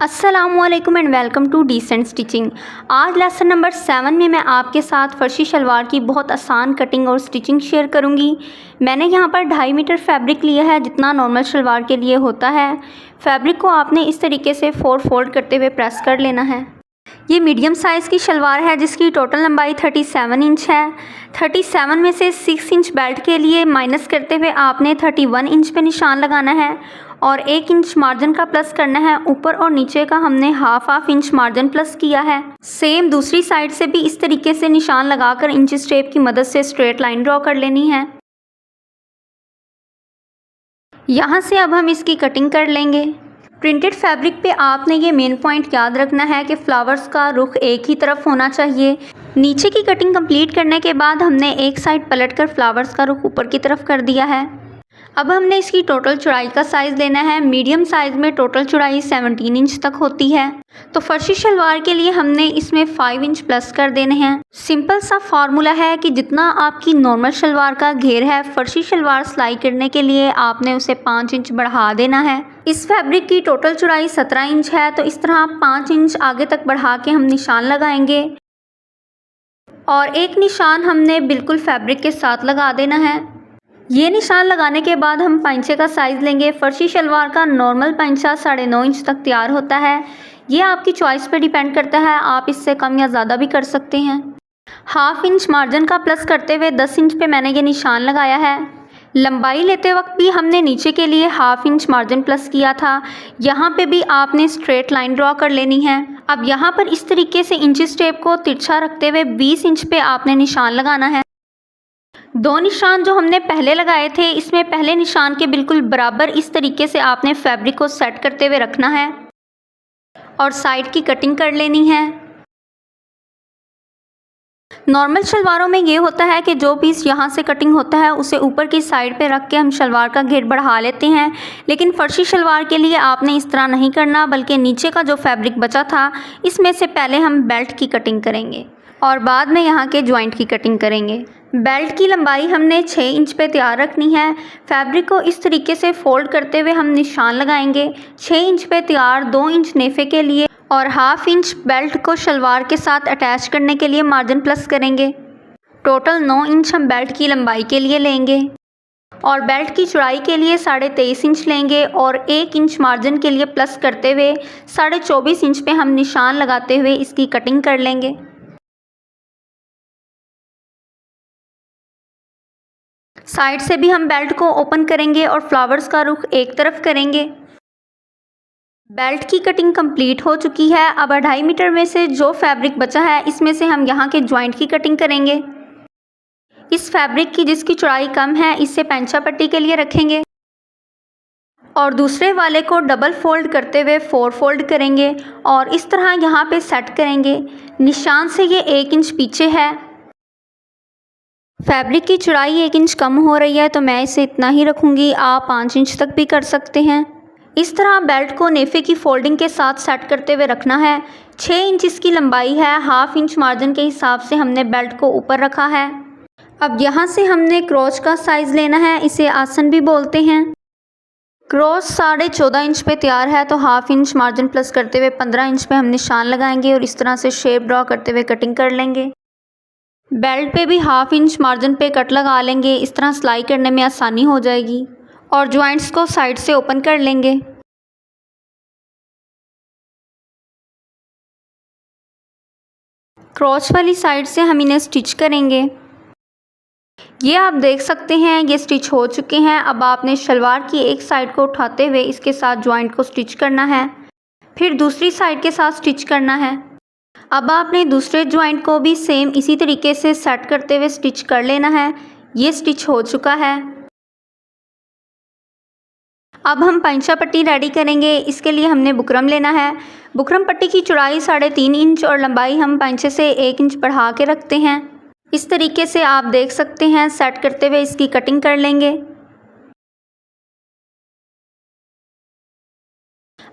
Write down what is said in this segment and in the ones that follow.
अस्सलामुअलैकुम and welcome to decent stitching. आज lesson number 7 में मैं आपके साथ फर्शी शलवार की बहुत आसान कटिंग और स्टिचिंग शेयर करूंगी। मैंने यहाँ पर 2.5 मीटर फैब्रिक लिया है जितना नॉर्मल शलवार के लिए होता है। फैब्रिक को आपने इस तरीके से 4 फोल्ड करते हुए प्रेस कर लेना है। ये मीडियम साइज़ की शलवार है जिसकी टोटल लंबाई 37 इंच है। 37 में से 6 इंच बेल्ट के लिए माइनस करते हुए आपने 31 इंच पे निशान लगाना है और 1 इंच मार्जिन का प्लस करना है। ऊपर और नीचे का हमने हाफ इंच मार्जिन प्लस किया है। सेम दूसरी साइड से भी इस तरीके से निशान लगाकर इंच टेप की मदद से स्ट्रेट लाइन ड्रॉ कर लेनी है। यहाँ से अब हम इसकी कटिंग कर लेंगे। प्रिंटेड फैब्रिक पे आपने ये मेन पॉइंट याद रखना है कि फ्लावर्स का रुख एक ही तरफ होना चाहिए। नीचे की कटिंग कंप्लीट करने के बाद हमने एक साइड पलटकर फ्लावर्स का रुख ऊपर की तरफ कर दिया है। अब हमने इसकी टोटल चौड़ाई का साइज़ लेना है। मीडियम साइज़ में टोटल चौड़ाई 17 इंच तक होती है, तो फर्शी शलवार के लिए हमने इसमें 5 इंच प्लस कर देने हैं। सिंपल सा फार्मूला है कि जितना आपकी नॉर्मल शलवार का घेर है, फर्शी शलवार सिलाई करने के लिए आपने उसे 5 इंच बढ़ा देना है। इस फैब्रिक की टोटल चौड़ाई 17 इंच है, तो इस तरह 5 इंच आगे तक बढ़ा के हम निशान लगाएंगे और एक निशान हमने बिल्कुल फैब्रिक के साथ लगा देना है। ये निशान लगाने के बाद हम पैंचे का साइज़ लेंगे। फर्शी शलवार का नॉर्मल पैंचा 9.5 इंच तक तैयार होता है। ये आपकी चॉइस पे डिपेंड करता है, आप इससे कम या ज़्यादा भी कर सकते हैं। हाफ इंच मार्जिन का प्लस करते हुए 10 इंच पे मैंने ये निशान लगाया है। लंबाई लेते वक्त भी हमने नीचे के लिए हाफ इंच मार्जिन प्लस किया था। यहाँ पे भी आपने स्ट्रेट लाइन ड्रॉ कर लेनी है। अब यहाँ पर इस तरीके से इंच टेप को तिरछा रखते हुए 20 इंच पे आपने निशान लगाना है। 2 निशान जो हमने पहले लगाए थे, इसमें पहले निशान के बिल्कुल बराबर इस तरीके से आपने फैब्रिक को सेट करते हुए रखना है और साइड की कटिंग कर लेनी है। नॉर्मल शलवारों में ये होता है कि जो पीस यहाँ से कटिंग होता है उसे ऊपर की साइड पे रख के हम शलवार का घेर बढ़ा लेते हैं, लेकिन फर्शी शलवार के लिए आपने इस तरह नहीं करना, बल्कि नीचे का जो फैब्रिक बचा था इसमें से पहले हम बेल्ट की कटिंग करेंगे और बाद में यहाँ के जॉइंट की कटिंग करेंगे। बेल्ट की लंबाई हमने 6 इंच पे तैयार रखनी है। फैब्रिक को इस तरीके से फोल्ड करते हुए हम निशान लगाएंगे। 6 इंच पे तैयार 2 इंच नेफे के लिए और हाफ इंच बेल्ट को शलवार के साथ अटैच करने के लिए मार्जिन प्लस करेंगे। टोटल 9 इंच हम बेल्ट की लंबाई के लिए लेंगे और बेल्ट की चौड़ाई के लिए 23.5 इंच लेंगे और 1 इंच मार्जिन के लिए प्लस करते हुए 24.5 इंच पे हम निशान लगाते हुए इसकी कटिंग कर लेंगे। साइड से भी हम बेल्ट को ओपन करेंगे और फ्लावर्स का रुख एक तरफ करेंगे। बेल्ट की कटिंग कंप्लीट हो चुकी है। अब 2.5 मीटर में से जो फैब्रिक बचा है इसमें से हम यहाँ के जॉइंट की कटिंग करेंगे। इस फैब्रिक की जिसकी चौड़ाई कम है इसे पैंचा पट्टी के लिए रखेंगे और दूसरे वाले को डबल फोल्ड करते हुए 4 फोल्ड करेंगे और इस तरह यहाँ पे सेट करेंगे। निशान से ये 1 इंच पीछे है। फैब्रिक की चौड़ाई 1 इंच कम हो रही है तो मैं इसे इतना ही रखूँगी, आप 5 इंच तक भी कर सकते हैं। इस तरह बेल्ट को नेफे की फोल्डिंग के साथ सेट करते हुए रखना है। 6 इंच इसकी लंबाई है। हाफ इंच मार्जिन के हिसाब से हमने बेल्ट को ऊपर रखा है। अब यहाँ से हमने क्रोच का साइज़ लेना है, इसे आसन भी बोलते हैं। क्रोच 14.5 इंच पे तैयार है, तो हाफ इंच मार्जिन प्लस करते हुए 15 इंच पे हम निशान लगाएंगे और इस तरह से शेप ड्रॉ करते हुए कटिंग कर लेंगे। बेल्ट पे भी हाफ इंच मार्जिन पे कट लगा लेंगे, इस तरह सिलाई करने में आसानी हो जाएगी और जॉइंट्स को साइड से ओपन कर लेंगे। क्रॉच वाली साइड से हम इन्हें स्टिच करेंगे। ये आप देख सकते हैं ये स्टिच हो चुके हैं। अब आपने शलवार की एक साइड को उठाते हुए इसके साथ जॉइंट को स्टिच करना है, फिर दूसरी साइड के साथ स्टिच करना है। अब आपने दूसरे जॉइंट को भी सेम इसी तरीके से सेट करते हुए स्टिच कर लेना है। ये स्टिच हो चुका है। अब हम पैंचा पट्टी रेडी करेंगे। इसके लिए हमने बुकरम लेना है। बुकरम पट्टी की चौड़ाई 3.5 इंच और लंबाई हम पैंचे से 1 इंच बढ़ा के रखते हैं। इस तरीके से आप देख सकते हैं सेट करते हुए इसकी कटिंग कर लेंगे।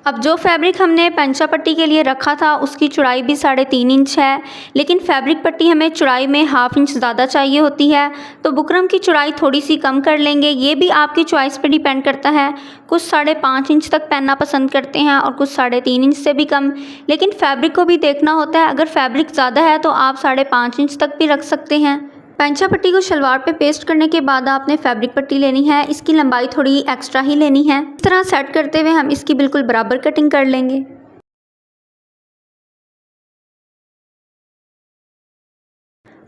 अब जो फैब्रिक हमने पंचा पट्टी के लिए रखा था उसकी चौड़ाई भी 3.5 इंच है, लेकिन फैब्रिक पट्टी हमें चौड़ाई में 1/2 इंच ज़्यादा चाहिए होती है, तो बुकरम की चौड़ाई थोड़ी सी कम कर लेंगे। ये भी आपकी चॉइस पे डिपेंड करता है। कुछ 5.5 इंच तक पहनना पसंद करते हैं और कुछ 3.5 इंच से भी कम, लेकिन फैब्रिक को भी देखना होता है। अगर फैब्रिक ज़्यादा है तो आप 5.5 इंच तक भी रख सकते हैं। पंचा पट्टी को शलवार पे पेस्ट करने के बाद आपने फैब्रिक पट्टी लेनी है। इसकी लंबाई थोड़ी एक्स्ट्रा ही लेनी है। इस तरह सेट करते हुए हम इसकी बिल्कुल बराबर कटिंग कर लेंगे।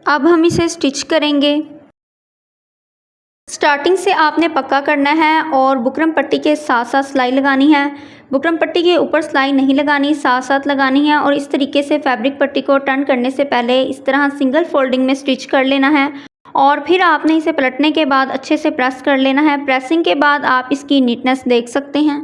अब हम इसे स्टिच करेंगे। स्टार्टिंग से आपने पक्का करना है और बुकरम पट्टी के साथ साथ सिलाई लगानी है। बुकरम पट्टी के ऊपर सिलाई नहीं लगानी, साथ साथ लगानी है। और इस तरीके से फैब्रिक पट्टी को टर्न करने से पहले इस तरह सिंगल फोल्डिंग में स्टिच कर लेना है और फिर आपने इसे पलटने के बाद अच्छे से प्रेस कर लेना है। प्रेसिंग के बाद आप इसकी नीटनेस देख सकते हैं।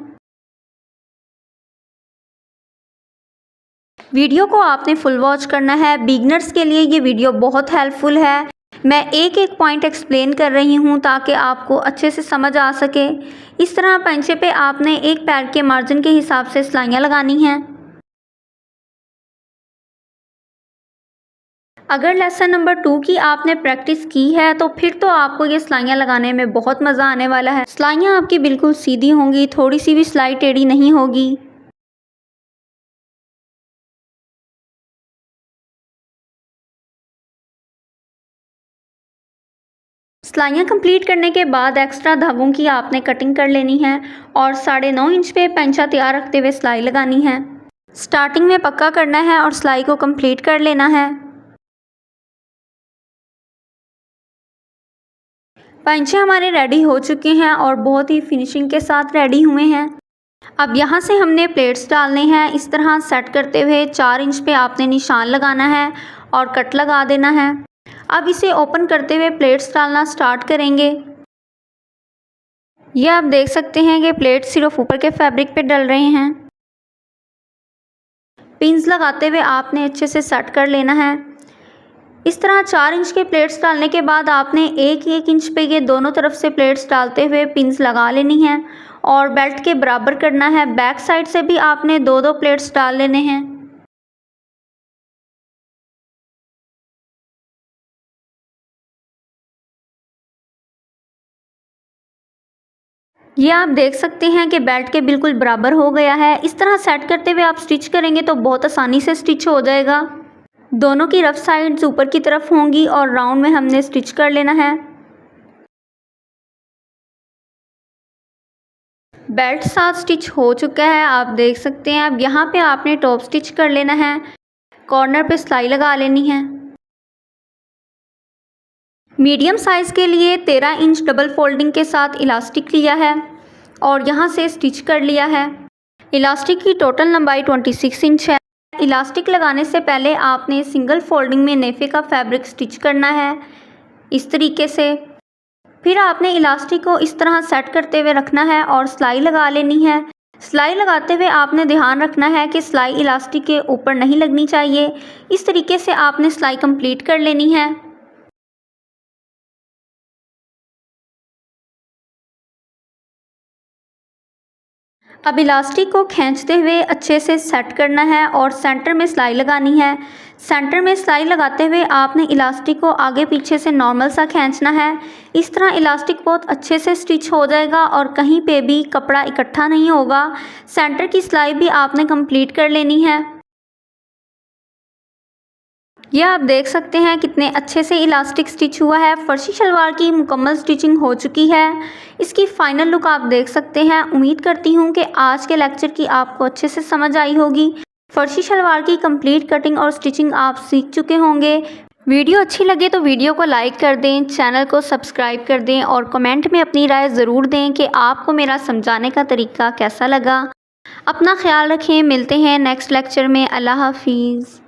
वीडियो को आपने फुल वॉच करना है। बिगनर्स के लिए ये वीडियो बहुत हेल्पफुल है। मैं एक एक पॉइंट एक्सप्लेन कर रही हूँ ताकि आपको अच्छे से समझ आ सके। इस तरह पंचे पे आपने एक पैर के मार्जिन के हिसाब से सिलाइयाँ लगानी हैं। अगर लेसन नंबर 2 की आपने प्रैक्टिस की है तो फिर तो आपको ये सिलाइयाँ लगाने में बहुत मज़ा आने वाला है। सिलाइयाँ आपकी बिल्कुल सीधी होंगी, थोड़ी सी भी सिलाई टेढ़ी नहीं होगी। सिलाइयाँ कंप्लीट करने के बाद एक्स्ट्रा धागों की आपने कटिंग कर लेनी है और 9.5 इंच पे पंचा तैयार रखते हुए सिलाई लगानी है। स्टार्टिंग में पक्का करना है और सिलाई को कंप्लीट कर लेना है। पंचे हमारे रेडी हो चुके हैं और बहुत ही फिनिशिंग के साथ रेडी हुए हैं। अब यहाँ से हमने प्लेट्स डालने हैं। इस तरह सेट करते हुए 4 इंच पे आपने निशान लगाना है और कट लगा देना है। अब इसे ओपन करते हुए प्लेट्स डालना स्टार्ट करेंगे। यह आप देख सकते हैं कि प्लेट सिर्फ ऊपर के फैब्रिक पे डल रहे हैं। पिंस लगाते हुए आपने अच्छे से सेट कर लेना है। इस तरह 4 इंच के प्लेट्स डालने के बाद आपने 1-1 इंच पे ये दोनों तरफ से प्लेट्स डालते हुए पिंस लगा लेनी है और बेल्ट के बराबर करना है। बैक साइड से भी आपने 2-2 प्लेट्स डाल लेने हैं। ये आप देख सकते हैं कि बेल्ट के बिल्कुल बराबर हो गया है। इस तरह सेट करते हुए आप स्टिच करेंगे तो बहुत आसानी से स्टिच हो जाएगा। दोनों की रफ साइड्स ऊपर की तरफ होंगी और राउंड में हमने स्टिच कर लेना है। बेल्ट साथ स्टिच हो चुका है, आप देख सकते हैं। अब यहाँ पे आपने टॉप स्टिच कर लेना है। कॉर्नर पे सिलाई लगा लेनी है। मीडियम साइज़ के लिए 13 इंच डबल फोल्डिंग के साथ इलास्टिक लिया है और यहाँ से स्टिच कर लिया है। इलास्टिक की टोटल लंबाई 26 इंच है। इलास्टिक लगाने से पहले आपने सिंगल फोल्डिंग में नेफे का फैब्रिक स्टिच करना है इस तरीके से। फिर आपने इलास्टिक को इस तरह सेट करते हुए रखना है और सिलाई लगा लेनी है। सिलाई लगाते हुए आपने ध्यान रखना है कि सिलाई इलास्टिक के ऊपर नहीं लगनी चाहिए। इस तरीके से आपने सिलाई कंप्लीट कर लेनी है। अब इलास्टिक को खींचते हुए अच्छे से सेट करना है और सेंटर में सिलाई लगानी है। सेंटर में सिलाई लगाते हुए आपने इलास्टिक को आगे पीछे से नॉर्मल सा खींचना है। इस तरह इलास्टिक बहुत अच्छे से स्टिच हो जाएगा और कहीं पे भी कपड़ा इकट्ठा नहीं होगा। सेंटर की सिलाई भी आपने कंप्लीट कर लेनी है। यह आप देख सकते हैं कितने अच्छे से इलास्टिक स्टिच हुआ है। फर्शी शलवार की मुकम्मल स्टिचिंग हो चुकी है। इसकी फ़ाइनल लुक आप देख सकते हैं। उम्मीद करती हूँ कि आज के लेक्चर की आपको अच्छे से समझ आई होगी। फर्शी शलवार की कंप्लीट कटिंग और स्टिचिंग आप सीख चुके होंगे। वीडियो अच्छी लगे तो वीडियो को लाइक कर दें, चैनल को सब्सक्राइब कर दें और कमेंट में अपनी राय ज़रूर दें कि आपको मेरा समझाने का तरीका कैसा लगा। अपना ख्याल रखें। मिलते हैं नेक्स्ट लेक्चर में। अल्लाह हाफिज़।